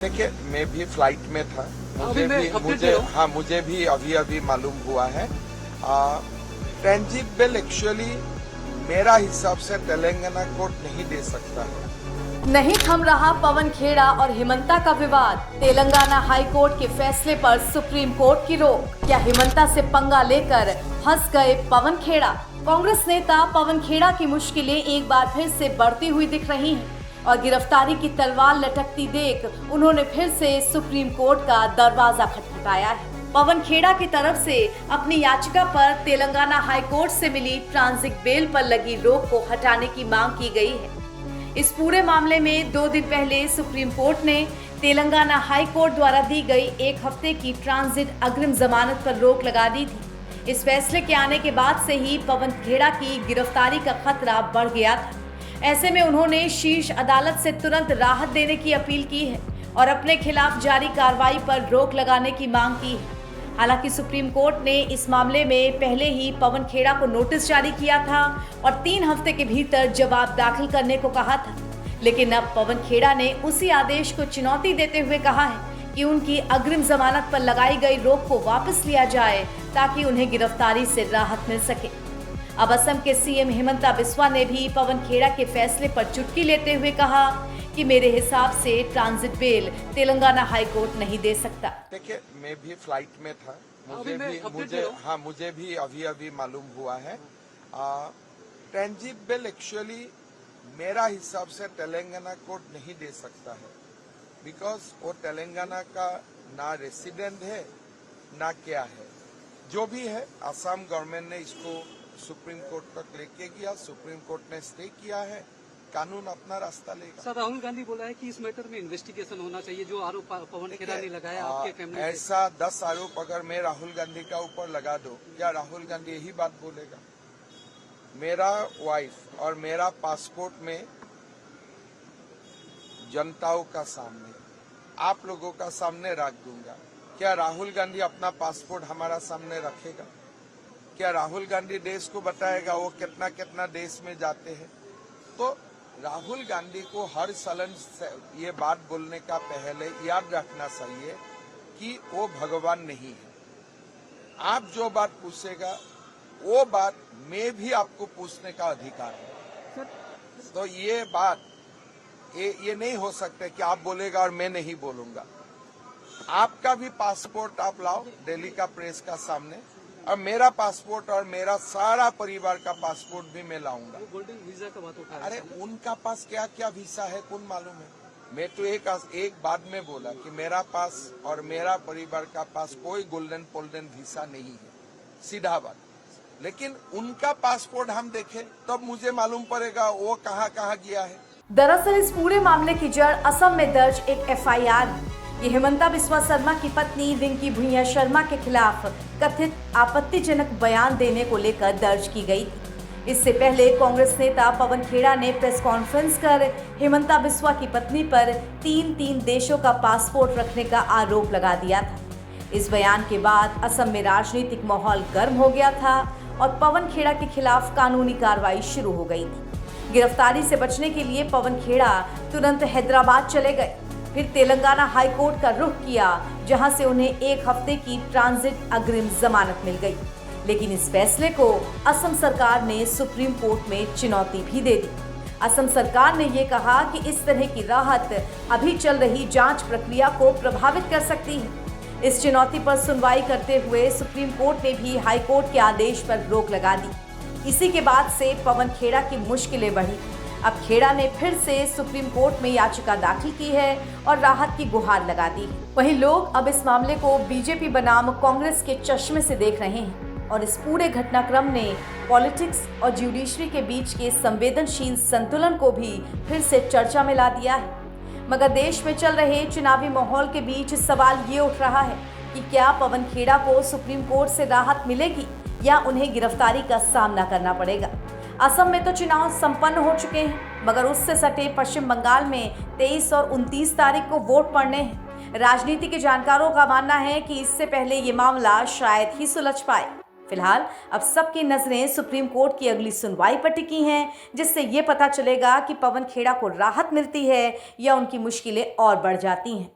देखिए, मैं भी फ्लाइट में था। मुझे भी अभी मालूम हुआ है। टेंजिबल एक्चुअली मेरा हिसाब से तेलंगाना कोर्ट नहीं दे सकता है। नहीं थम रहा पवन खेड़ा और हिमंता का विवाद। तेलंगाना हाई कोर्ट के फैसले पर सुप्रीम कोर्ट की रोक। क्या हिमंता से पंगा लेकर फंस गए पवन खेड़ा? कांग्रेस नेता पवन खेड़ा की मुश्किलें एक बार फिर से बढ़ती हुई दिख रही हैं और गिरफ्तारी की तलवार लटकती देख उन्होंने फिर से सुप्रीम कोर्ट का दरवाजा खटखटाया है। पवन खेड़ा की तरफ से अपनी याचिका पर तेलंगाना हाई कोर्ट से मिली ट्रांजिट बेल पर लगी रोक को हटाने की मांग की गई है। इस पूरे मामले में 2 दिन पहले सुप्रीम कोर्ट ने तेलंगाना हाई कोर्ट द्वारा दी गई 1 हफ्ते की ट्रांजिट अग्रिम जमानत पर रोक लगा दी थी। इस फैसले के आने के बाद से ही पवन खेड़ा की गिरफ्तारी का खतरा बढ़ गया था। ऐसे में उन्होंने शीर्ष अदालत से तुरंत राहत देने की अपील की है और अपने खिलाफ जारी कार्रवाई पर रोक लगाने की मांग की है। हालांकि सुप्रीम कोर्ट ने इस मामले में पहले ही पवन खेड़ा को नोटिस जारी किया था और 3 हफ्ते के भीतर जवाब दाखिल करने को कहा था, लेकिन अब पवन खेड़ा ने उसी आदेश को चुनौती देते हुए कहा है कि उनकी अग्रिम जमानत पर लगाई गई रोक को वापस लिया जाए ताकि उन्हें गिरफ्तारी से राहत मिल सके। अब असम के सीएम हिमंता बिस्वा ने भी पवन खेड़ा के फैसले पर चुटकी लेते हुए कहा कि मेरे हिसाब से transit bail Telangana high court नहीं दे सकता। देखिए, मैं भी फ्लाइट में था। मुझे भी अभी मालूम हुआ है। टेंजिबल एक्चुअली मेरा हिसाब से तेलंगाना कोर्ट नहीं दे सकता है, बिकॉज वो तेलंगाना का ना रेसिडेंट है ना क्या है। जो भी है, असम गवर्नमेंट ने इसको सुप्रीम कोर्ट तक लेके गया, सुप्रीम कोर्ट ने स्टे किया है, कानून अपना रास्ता लेगा। सर, राहुल गांधी बोला है कि इस मैटर में इन्वेस्टिगेशन होना चाहिए, जो आरोप पवन खेड़ा ने लगाया आपके फैमिली। ऐसा 10 आरोप अगर मैं राहुल गांधी का ऊपर लगा दो, क्या राहुल गांधी यही बात बोलेगा? मेरा वाइफ और मेरा पासपोर्ट में जनताओं का सामने, आप लोगों का सामने रख दूंगा। क्या राहुल गांधी अपना पासपोर्ट हमारा सामने रखेगा? क्या राहुल गांधी देश को बताएगा वो कितना कितना देश में जाते हैं? तो राहुल गांधी को हर सलन ये बात बोलने का पहले याद रखना चाहिए कि वो भगवान नहीं है। आप जो बात पूछेगा वो बात मैं भी आपको पूछने का अधिकार है। तो ये बात ये नहीं हो सकता कि आप बोलेगा और मैं नहीं बोलूंगा। आपका भी पासपोर्ट आप लाओ दिल्ली का प्रेस का सामने, और मेरा पासपोर्ट और मेरा सारा परिवार का पासपोर्ट भी मैं लाऊंगा। गोल्डन वीजा का बात उठा। अरे उनका पास क्या क्या वीसा है कौन मालूम है? मैं तो एक बात में बोला कि मेरा पास और मेरा परिवार का पास कोई गोल्डन वीसा नहीं है, सीधा बात। लेकिन उनका पासपोर्ट हम देखें तब मुझे मालूम पड़ेगा वो कहाँ कहाँ गया है। दरअसल इस पूरे मामले की जड़ असम में दर्ज एक एफआईआर है। ये हिमंता बिस्वा शर्मा की पत्नी रिंकी भुइयां शर्मा के खिलाफ कथित आपत्तिजनक बयान देने को लेकर दर्ज की गई थी। इससे पहले कांग्रेस नेता पवन खेड़ा ने प्रेस कॉन्फ्रेंस कर हिमंता बिस्वा की पत्नी पर 3 देशों का पासपोर्ट रखने का आरोप लगा दिया था। इस बयान के बाद असम में राजनीतिक माहौल गर्म हो गया था और पवन खेड़ा के खिलाफ कानूनी कार्रवाई शुरू हो गई थी। गिरफ्तारी से बचने के लिए पवन खेड़ा तुरंत हैदराबाद चले गए, फिर तेलंगाना हाई कोर्ट का रुख किया, जहां से उन्हें 1 हफ्ते की ट्रांजिट अग्रिम जमानत मिल गई। लेकिन इस फैसले को असम सरकार ने सुप्रीम कोर्ट में चुनौती भी दे दी। असम सरकार ने ये कहा कि इस तरह की राहत अभी चल रही जांच प्रक्रिया को प्रभावित कर सकती है। इस चुनौती पर सुनवाई करते हुए सुप्रीम कोर्ट ने भी हाई कोर्ट के आदेश पर रोक लगा दी। इसी के बाद से पवन खेड़ा की मुश्किलें बढ़ी। अब खेड़ा ने फिर से सुप्रीम कोर्ट में याचिका दाखिल की है और राहत की गुहार लगा दी है। वहीं लोग अब इस मामले को बीजेपी बनाम कांग्रेस के चश्मे से देख रहे हैं और इस पूरे घटनाक्रम ने पॉलिटिक्स और ज्यूडिशरी के बीच के संवेदनशील संतुलन को भी फिर से चर्चा में ला दिया है। मगर देश में चल रहे चुनावी माहौल के बीच सवाल ये उठ रहा है कि क्या पवन खेड़ा को सुप्रीम कोर्ट से राहत मिलेगी या उन्हें गिरफ्तारी का सामना करना पड़ेगा। असम में तो चुनाव संपन्न हो चुके हैं, मगर उससे सटे पश्चिम बंगाल में 23 और 29 तारीख को वोट पड़ने हैं। राजनीति के जानकारों का मानना है कि इससे पहले ये मामला शायद ही सुलझ पाए। फिलहाल अब सबकी नजरें सुप्रीम कोर्ट की अगली सुनवाई पर टिकी हैं, जिससे ये पता चलेगा कि पवन खेड़ा को राहत मिलती है या उनकी मुश्किलें और बढ़ जाती हैं।